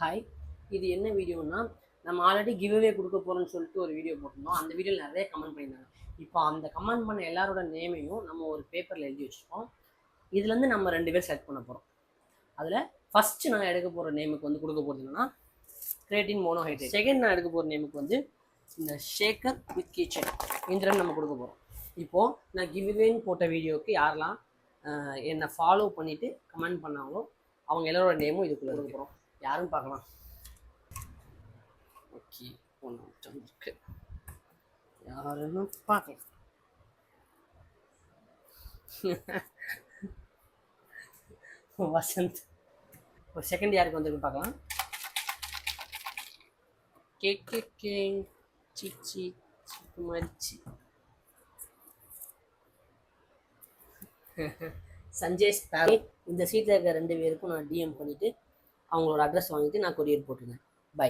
Hi, இது என்ன வீடியோன்னா, நம்ம ஆல்ரெடி கிவ்அவே கொடுக்க போகிறோம்னு சொல்லிட்டு ஒரு வீடியோ போட்டிருந்தோம். அந்த வீடியோவில் நிறைய கமெண்ட் பண்ணியிருந்தாங்க. இப்போ அந்த கமெண்ட் பண்ண எல்லாரோட நேமையும் நம்ம ஒரு பேப்பரில் எழுதி வச்சுருக்கோம். இதுலேருந்து நம்ம 2 பேர் செலக்ட் பண்ண போகிறோம். அதில் ஃபஸ்ட்டு நான் எடுக்க போகிற நேமுக்கு வந்து கொடுக்க போகிறது என்னன்னா கிரேட்டின் மோனோஹைட்ரேட். செகண்ட் நான் எடுக்க போகிற நேமுக்கு வந்து இந்த ஷேக்கர் வித் கிச்சன். இந்த 2 நம்ம கொடுக்க போகிறோம். இப்போது நான் கிவ்அவேன்னு போட்ட வீடியோவுக்கு யாரெல்லாம் என்னை ஃபாலோ பண்ணிவிட்டு கமெண்ட் பண்ணாங்களோ அவங்க எல்லாரோட நேமும் இதுக்குள்ளே கொடுக்க போகிறோம். யாருன்னு பார்க்கலாம். ஓகே, ஒன்று இருக்கு, யாருன்னு பார்க்கலாம். வசந்த். ஒரு செகண்ட் யாருக்கு வந்துருக்கு பார்க்கலாம். கே சிச்சி மரிச்சி. சஞ்சேஷ் தாரே. இந்த சீட்டில் இருக்கிற 2 பேருக்கும் நான் டிஎம் பண்ணிவிட்டு அவங்களோட அட்ரஸ் வாங்கிட்டு நான் கொரியர் போட்டுருந்தேன். பை.